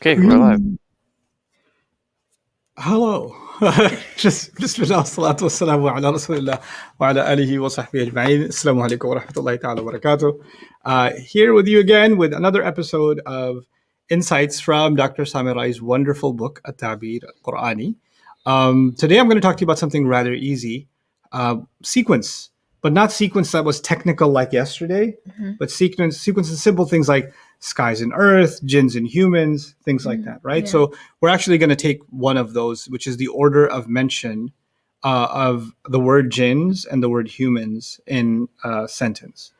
Okay, we're live. Hello. بسم الله والصلاة والسلام على رسول الله وعلى آله وصحبه أجمعين. Assalamu alaikum wa rahmatullahi ta'ala wa barakatuh. Here with you again with another episode of Insights from Dr. Samirai's wonderful book, At-Ta'bir Al-Qur'ani. Today I'm going to talk to you about something rather easy, sequence, but not sequence that was technical like yesterday, but sequence and simple things like skies and earth, jinns and humans, things like that, right? Yeah. So we're actually going to take one of those, which is the order of mention of the word jinns and the word humans in a sentence.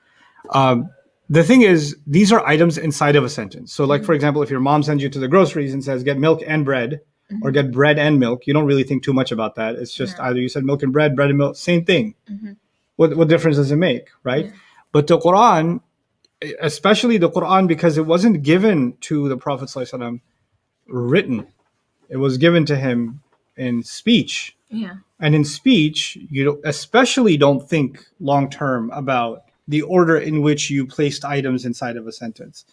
The thing is, these are items inside of a sentence. So like, for example, if your mom sends you to the groceries and says, get milk and bread, or get bread and milk, you don't really think too much about that. It's just either you said milk and bread and milk, same thing. What difference does it make, right? Yeah. But the Quran, especially the Quran, because it wasn't given to the Prophet ﷺ written, it was given to him in speech. Yeah. And in speech, you especially don't think long term about the order in which you placed items inside of a sentence.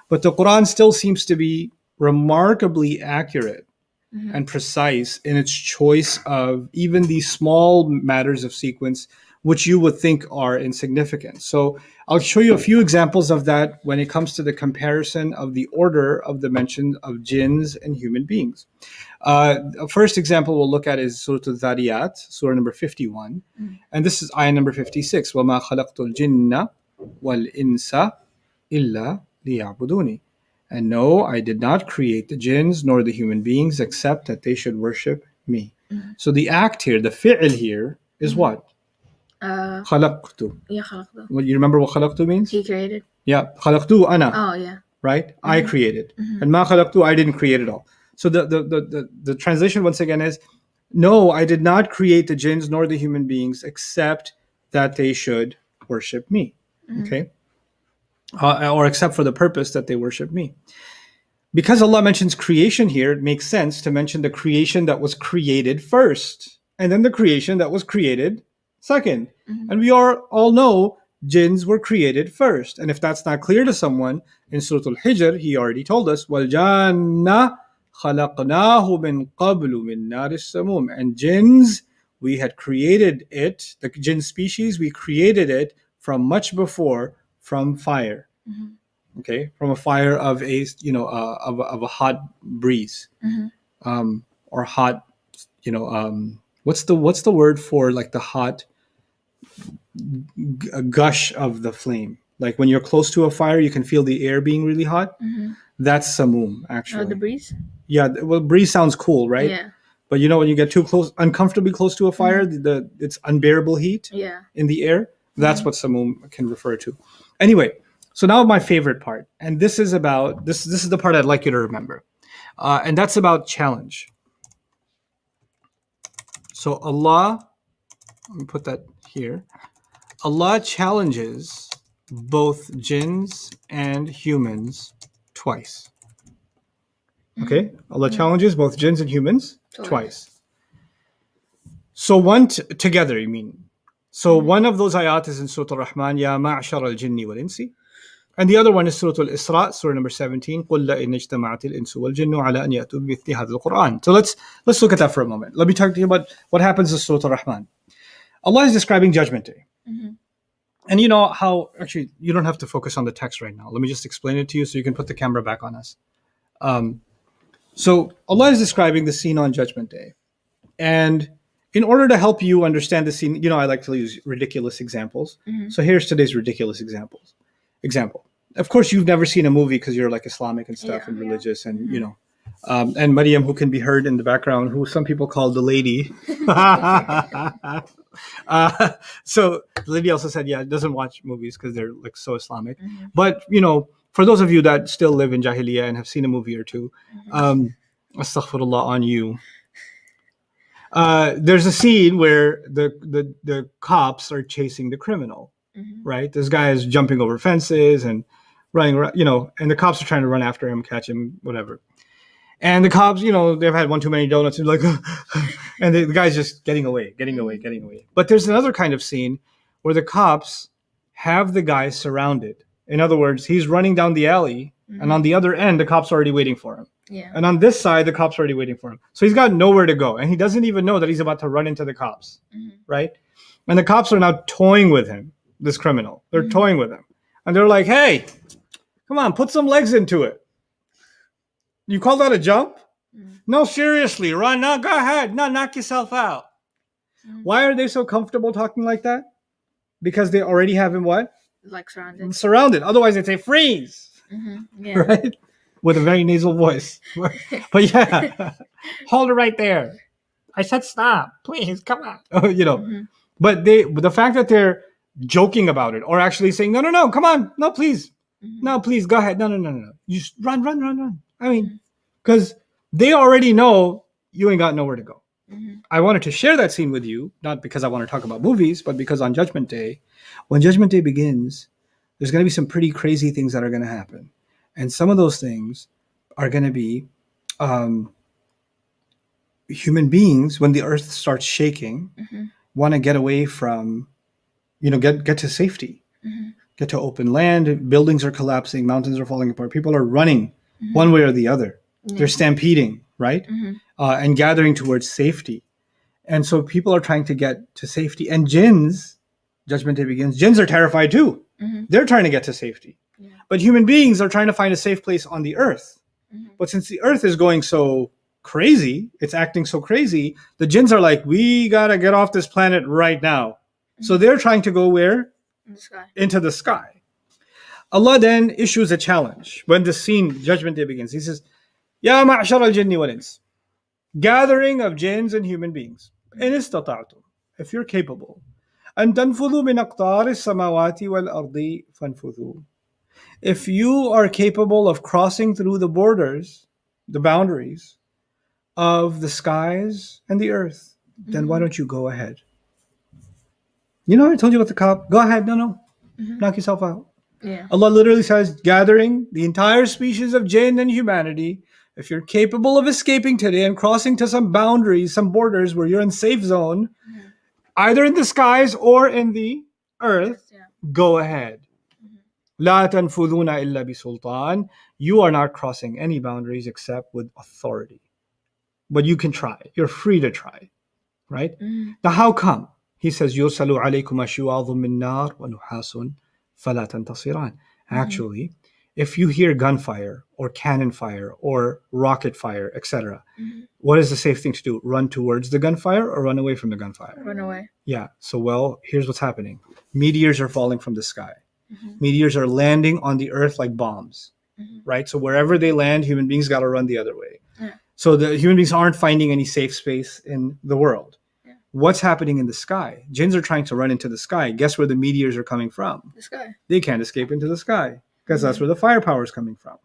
But the Quran still seems to be remarkably accurate and precise in its choice of even these small matters of sequence, which you would think are insignificant. So I'll show you a few examples of that when it comes to the comparison of the order of the mention of jinns and human beings. First example we'll look at is Surah Al-Dhariyat, Surah number 51. And this is ayah number 56. وَمَا خَلَقْتُ الْجِنَّ وَالْإِنسَ إِلَّا لِيَعْبُدُونِ. And no, I did not create the jinns nor the human beings except that they should worship me. So the act here, the fi'l here is what? خلقت. Yeah, خلقته. Well, you remember what خلقت means? He created. Yeah, خلقت أنا, Oh, yeah. right? I created. And ما خلقت, I didn't create it all. So the translation once again is, no, I did not create the jinns nor the human beings except that they should worship me. Okay? Or except for the purpose that they worship me. Because Allah mentions creation here, it makes sense to mention the creation that was created first, and then the creation that was created second. And we all know jinns were created first. And if that's not clear to someone, in Surah Al-Hijr, he already told us, وَالْجَانَّ خَلَقْنَاهُ مِنْ قَبْلُ مِنْ نَارِ السَّمُومِ. And jinns, we had created it, the jinn species, we created it from much before, from fire. Okay, from a fire of a of a hot breeze, or hot, what's the word for like the hot gush of the flame? Like when you're close to a fire, you can feel the air being really hot. That's samum, actually. Oh, the breeze? Yeah, well, breeze sounds cool, right? Yeah. But when you get too close, uncomfortably close to a fire, it's unbearable heat Yeah. in the air. That's what samum can refer to. Anyway, so now my favorite part, and this is about this is the part I'd like you to remember, and that's about challenge. So Allah, let me put that here. Allah challenges both jinns and humans twice. Okay, Allah challenges both jinns and humans twice. So one together, you mean? So one of those ayat is in Surah Al-Rahman, Ya ma'ashar al-jinni wal-insi. And the other one is Surah Al-Isra, Surah number 17, قُلْ لَإِنْ اجْتَمَعَتِ الْإِنسُ وَالْجِنُّ عَلَىٰ أَنْ يَأْتُوا بِمِثْلِ هَذَا الْقُرْآنِ. So let's look at that for a moment. Let me talk to you about what happens in Surah Al-Rahman. Allah is describing Judgment Day. And you know how, actually, you don't have to focus on the text right now. Let me just explain it to you so you can put the camera back on us. So Allah is describing the scene on Judgment Day. And in order to help you understand the scene, I like to use ridiculous examples. So here's today's ridiculous example. Of course, you've never seen a movie because you're like Islamic and stuff and religious and, and Maryam, who can be heard in the background, who some people call the lady. So the lady also said, doesn't watch movies because they're like so Islamic. But, for those of you that still live in Jahiliyyah and have seen a movie or two, astaghfirullah on you. There's a scene where the cops are chasing the criminal, right? This guy is jumping over fences and running around, and the cops are trying to run after him, catch him, whatever. And the cops, they've had one too many donuts, and like, and the guy's just getting away. But there's another kind of scene where the cops have the guy surrounded. In other words, he's running down the alley And on the other end, the cops are already waiting for him. Yeah. And on this side, the cops are already waiting for him. So he's got nowhere to go. And he doesn't even know that he's about to run into the cops. Right? And the cops are now toying with him, this criminal. They're toying with him. And they're like, hey, come on, put some legs into it. You call that a jump? No, seriously, run. No, go ahead. No, knock yourself out. Why are they so comfortable talking like that? Because they already have him what? Like surrounded. Surrounded. Otherwise, they'd say freeze. Yeah. Right? With a very nasal voice. But yeah, hold it right there. I said stop. Please, come on. But the fact that they're joking about it or actually saying, no, come on. No, please. No, please, go ahead. No. You just run. I mean, because they already know you ain't got nowhere to go. I wanted to share that scene with you, not because I want to talk about movies, but because on Judgment Day, when Judgment Day begins, there's going to be some pretty crazy things that are going to happen. And some of those things are going to be human beings, when the earth starts shaking, want to get away from, get to safety, get to open land. Buildings are collapsing, mountains are falling apart. People are running one way or the other. They're stampeding, right? And gathering towards safety. And so people are trying to get to safety. And jinns, Judgment Day begins, jinns are terrified too. They're trying to get to safety. But human beings are trying to find a safe place on the earth. But since the earth is going so crazy, it's acting so crazy, the jinns are like, we got to get off this planet right now. So they're trying to go where? In the sky. Into the sky. Allah then issues a challenge when the scene, Judgment Day begins. He says, Ya ma'ashar al-jinni wal-ins, gathering of jinns and human beings, in istata'tum, if you're capable, an tanfudhu min aqtar as-samawati wal-ardi fanfudhu. If you are capable of crossing through the borders, the boundaries of the skies and the earth, then why don't you go ahead? I told you about the cop. Go ahead. No. Knock yourself out. Yeah. Allah literally says, gathering the entire species of jinn and humanity, if you're capable of escaping today and crossing to some boundaries, some borders where you're in safe zone, either in the skies or in the earth, go ahead. لا تنفذون إلا بسلطان. You are not crossing any boundaries except with authority. But you can try. You're free to try. Right? Now how come? He says, يُرْسَلُ عَلَيْكُمَ شِوَاظٌ مِّن نَّارٍ وَنُحَاسٌ فَلَا تَنْتَصِرَانِ. Actually, if you hear gunfire or cannon fire or rocket fire, etc., what is the safe thing to do? Run towards the gunfire or run away from the gunfire? Run away. Yeah. So, here's what's happening. Meteors are falling from the sky. Meteors are landing on the earth like bombs, right? So wherever they land, human beings got to run the other way. So the human beings aren't finding any safe space in the world. What's happening in the sky? Jinns are trying to run into the sky. Guess where the meteors are coming from? The sky. They can't escape into the sky because that's where the firepower is coming from.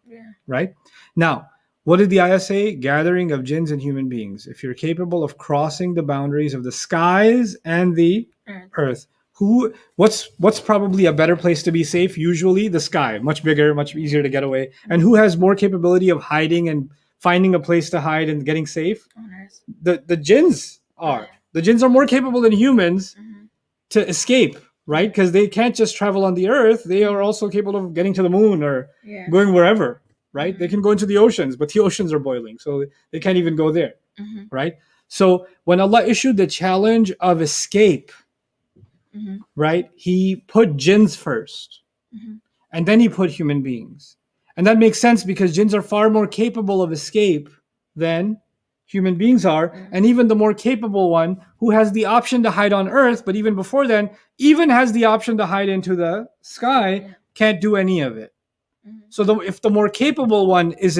Right? Now, what did the ayah say? Gathering of jinns and human beings. If you're capable of crossing the boundaries of the skies and the earth. What's probably a better place to be safe? Usually the sky. Much bigger, much easier to get away. And who has more capability of hiding and finding a place to hide and getting safe? The jinns are. The jinns are more capable than humans to escape, right? Because they can't just travel on the earth. They are also capable of getting to the moon or going wherever, right? They can go into the oceans, but the oceans are boiling, so they can't even go there, right? So when Allah issued the challenge of escape, right, He put jinns first, and then He put human beings. And that makes sense because jinns are far more capable of escape than human beings are. And even the more capable one, who has the option to hide on earth, but even before then, even has the option to hide into the sky, can't do any of it. So if the more capable one is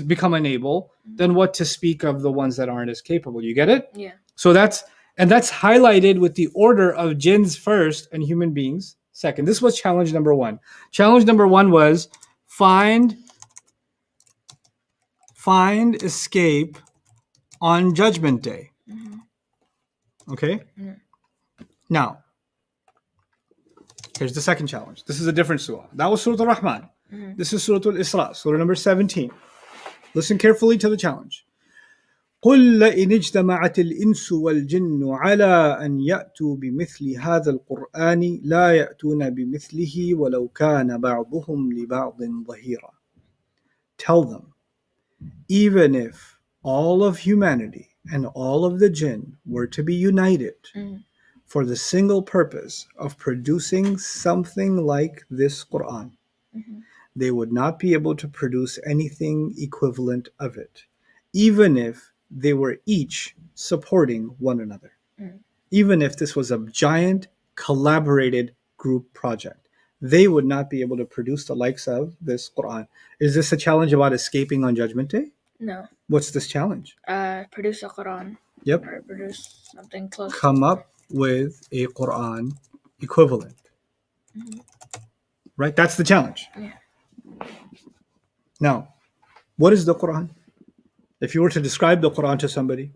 become unable, then what to speak of the ones that aren't as capable? You get it? Yeah. So that's highlighted with the order of jinns first and human beings second. This was challenge number 1. Challenge number 1 was find escape on Judgment Day. Okay? Now, here's the second challenge. This is a different surah. That was Surah Al-Rahman. This is Surah Al-Isra, surah number 17. Listen carefully to the challenge. قل لئن اجتمعت الإنس والجن على أن يأتوا بمثل هذا القرآن لا يأتون بمثله ولو كان بعضهم لبعض ظهيرا. Tell them, even if all of humanity and all of the jinn were to be united for the single purpose of producing something like this Quran, they would not be able to produce anything equivalent of it, even if they were each supporting one another. Even if this was a giant collaborated group project, they would not be able to produce the likes of this Quran. Is this a challenge about escaping on Judgment Day? No. What's this challenge? Produce a Quran. Yep. Or produce something close. Come up with a Quran equivalent. Right? That's the challenge. Yeah. Now, what is the Quran? If you were to describe the Quran to somebody,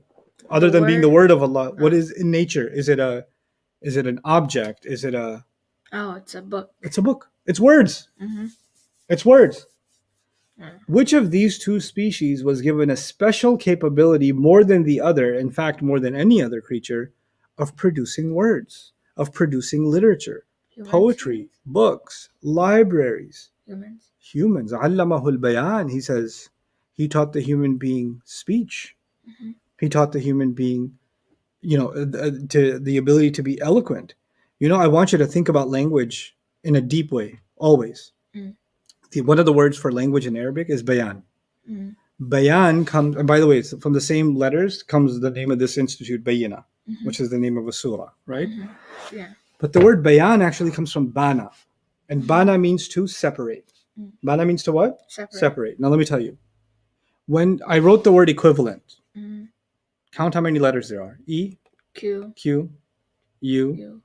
other than being the word of Allah, what is in nature? Is it an object? Is it a... Oh, it's a book. It's a book. It's words. It's words. Which of these two species was given a special capability more than the other, in fact, more than any other creature, of producing words, of producing literature, poetry, books, libraries? Humans. Allamahul bayan. He says, he taught the human being speech. He taught the human being, to the ability to be eloquent. I want you to think about language in a deep way, always. One of the words for language in Arabic is bayan. Bayan comes, and by the way, from the same letters comes the name of this institute, Bayina, which is the name of a surah, right? Yeah. But the word bayan actually comes from bana. And bana means to separate. Bana means to what? Separate. Now let me tell you. When I wrote the word equivalent, count how many letters there are. E, Q, U,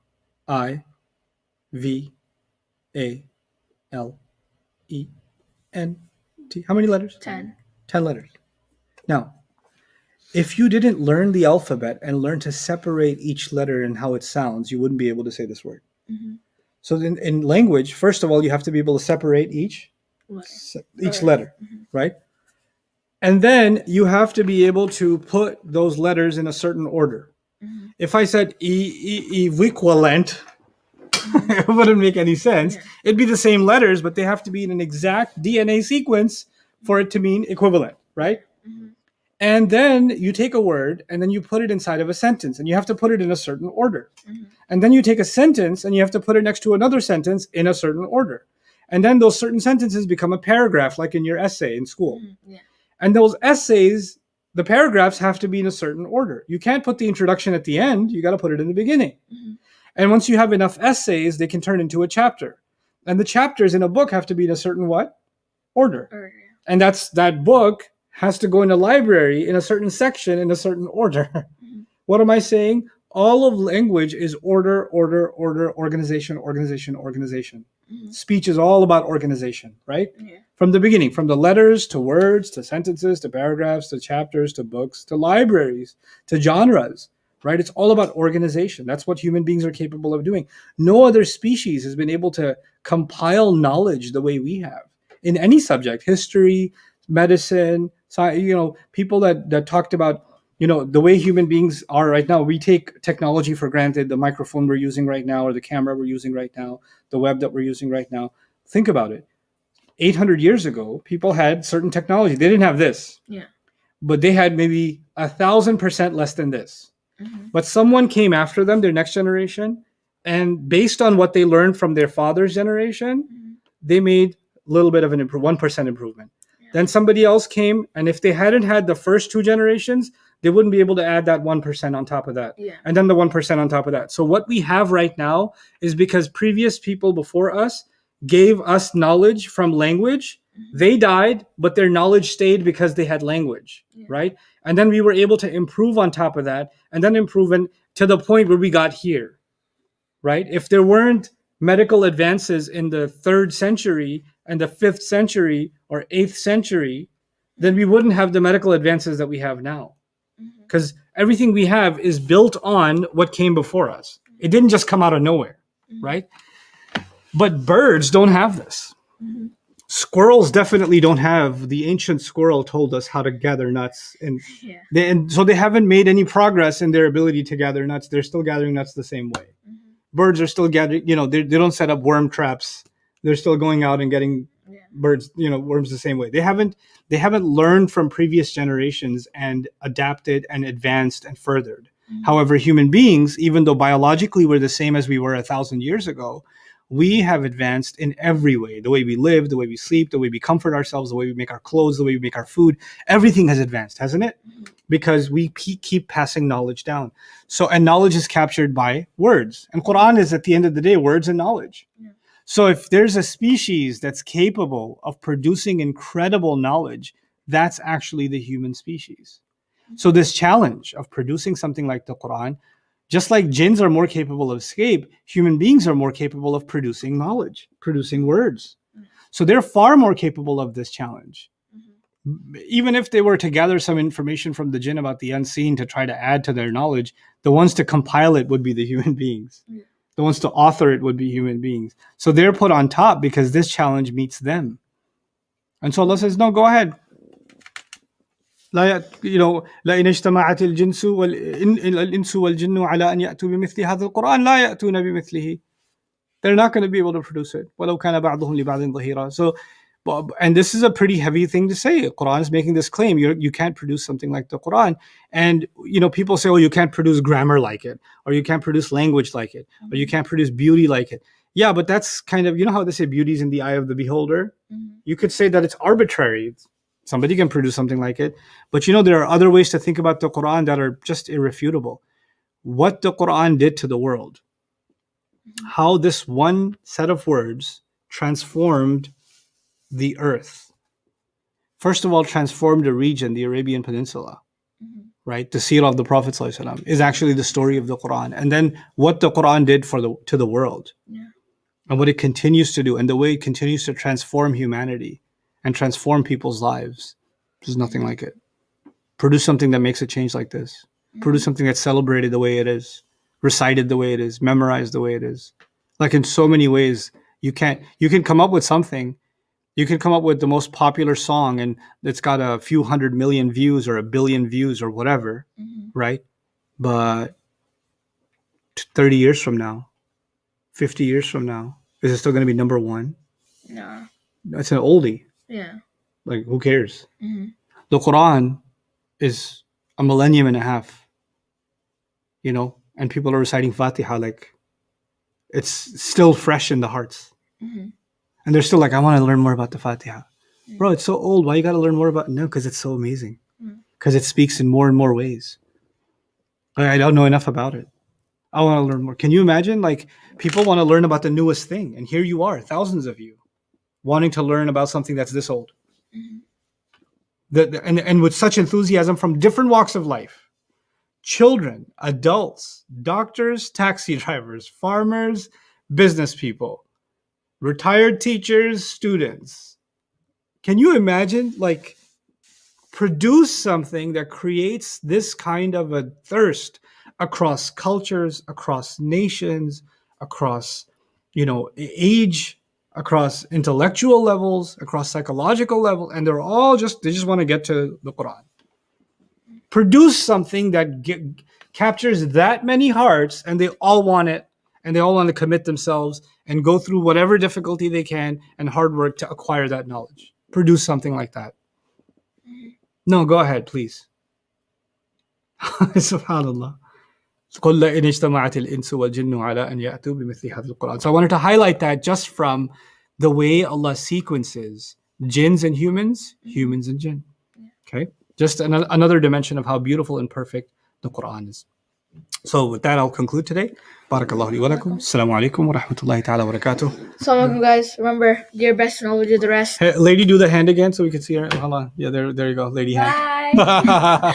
I, V, A, L, E, N, T. How many letters? 10. 10 letters. Now, if you didn't learn the alphabet and learn to separate each letter and how it sounds, you wouldn't be able to say this word. So in language, first of all, you have to be able to separate each letter, right? And then you have to be able to put those letters in a certain order. If I said equivalent, it wouldn't make any sense. Yeah. It'd be the same letters, but they have to be in an exact DNA sequence for it to mean equivalent, right? And then you take a word and then you put it inside of a sentence and you have to put it in a certain order. And then you take a sentence and you have to put it next to another sentence in a certain order. And then those certain sentences become a paragraph, like in your essay in school. Yeah. And those essays, the paragraphs have to be in a certain order. You can't put the introduction at the end. You got to put it in the beginning. And once you have enough essays, they can turn into a chapter. And the chapters in a book have to be in a certain what? Order. And that book has to go in a library in a certain section in a certain order. What am I saying? All of language is order, organization. Speech is all about organization, right? Yeah. From the beginning, from the letters to words to sentences to paragraphs to chapters to books to libraries to genres, right? It's all about organization. That's what human beings are capable of doing. No other species has been able to compile knowledge the way we have in any subject, history, medicine, science, people that talked about, the way human beings are right now. We take technology for granted, the microphone we're using right now, or the camera we're using right now, the web that we're using right now. Think about it. 800 years ago, people had certain technology. They didn't have this. Yeah. But they had maybe 1,000% less than this. But someone came after them, their next generation, and based on what they learned from their father's generation, they made a little bit of an 1% improvement. Yeah. Then somebody else came, and if they hadn't had the first two generations, they wouldn't be able to add that 1% on top of that. Yeah. And then the 1% on top of that. So what we have right now is because previous people before us gave us knowledge from language. They died, but their knowledge stayed because they had language, right? And then we were able to improve on top of that, and then improve to the point where we got here, right? If there weren't medical advances in the 3rd century and the 5th century or 8th century, then we wouldn't have the medical advances that we have now. Because everything we have is built on what came before us. It didn't just come out of nowhere, right? But birds don't have this. Squirrels definitely don't have. The ancient squirrel told us how to gather nuts, and Yeah. and so they haven't made any progress in their ability to gather nuts. They're still gathering nuts the same way. Mm-hmm. Birds are still gathering. They don't set up worm traps. They're still going out and getting birds, worms the same way. They haven't learned from previous generations and adapted and advanced and furthered. Mm-hmm. However, human beings, even though biologically we're the same as we were 1,000 years ago, we have advanced in every way. The way we live, the way we sleep, the way we comfort ourselves, the way we make our clothes, the way we make our food, everything has advanced, hasn't it? Mm-hmm. Because we keep passing knowledge down. So, and knowledge is captured by words. And Quran is, at the end of the day, words and knowledge. Yeah. So if there's a species that's capable of producing incredible knowledge, that's actually the human species. So this challenge of producing something like the Quran, just like jinns are more capable of escape, human beings are more capable of producing knowledge, producing words. So they're far more capable of this challenge. Even if they were to gather some information from the jinn about the unseen to try to add to their knowledge, the ones to compile it would be the human beings. Yeah. The ones to author it would be human beings. So they're put on top because this challenge meets them. And so Allah says, no, go ahead. لئن اجتمعت الإنس والجن على أن يأتوا بمثل هذا القرآن لا يأتون بمثله. They're not going to be able to produce it. ولو كان بعضهم لبعض ظهيرا. So, and this is a pretty heavy thing to say. Quran is making this claim. You can't produce something like the Quran. And, people say, oh, you can't produce grammar like it, or you can't produce language like it, or you can't produce beauty like it. Yeah, but that's kind of, how they say beauty's in the eye of the beholder? Mm-hmm. You could say that it's arbitrary. Somebody can produce something like it. But, there are other ways to think about the Quran that are just irrefutable. What the Quran did to the world, how this one set of words transformed the earth. First of all, transformed the region, the Arabian Peninsula, right? The seerah of the Prophet ﷺ is actually the story of the Quran. And then what the Quran did to the world. Yeah. And what it continues to do, and the way it continues to transform humanity and transform people's lives. There's nothing like it. Produce something that makes a change like this. Produce something that's celebrated the way it is, recited the way it is, memorized the way it is. Like in so many ways, you can come up with something. You can come up with the most popular song and it's got a few 100 million views or 1 billion views or whatever, right? But 30 years from now, 50 years from now, is it still going to be number one? No. It's an oldie. Yeah. Like, who cares? Mm-hmm. The Quran is a millennium and a half, and people are reciting Fatiha like it's still fresh in the hearts. Mm-hmm. And they're still like, I want to learn more about the Fatiha. Bro, it's so old. Why you got to learn more about it? No, because it's so amazing. Because it speaks in more and more ways. I don't know enough about it. I want to learn more. Can you imagine? Like, people want to learn about the newest thing. And here you are, thousands of you, wanting to learn about something that's this old. And with such enthusiasm from different walks of life. Children, adults, doctors, taxi drivers, farmers, business people, retired teachers, students. Can you imagine, like, produce something that creates this kind of a thirst across cultures, across nations, across, age, across intellectual levels, across psychological level, and they just want to get to the Quran. Produce something that captures that many hearts, and they all want it, and they all want to commit themselves and go through whatever difficulty they can and hard work to acquire that knowledge. Produce something like that. No, go ahead, please. Subhanallah. قُلْ لَئِنِ اجْتَمَعَتِ الْإِنسُ وَالْجِنُّ عَلَىٰ أَنْ يَأْتُوا بِمِثْلِ هَذَا الْقُرْآنِ. So I wanted to highlight that just from the way Allah sequences jinns and humans, humans and jinn. Okay? Just another dimension of how beautiful and perfect the Quran is. So with that, I'll conclude today. Barakallahu li wa lakum. Assalamu alaikum wa rahmatullahi ta'ala wa barakatuh. Assalamu alaikum, guys. Remember, do your best and always do the rest. Hey, lady, do the hand again so we can see her. Hold on. Yeah, there you go, lady hand. Bye.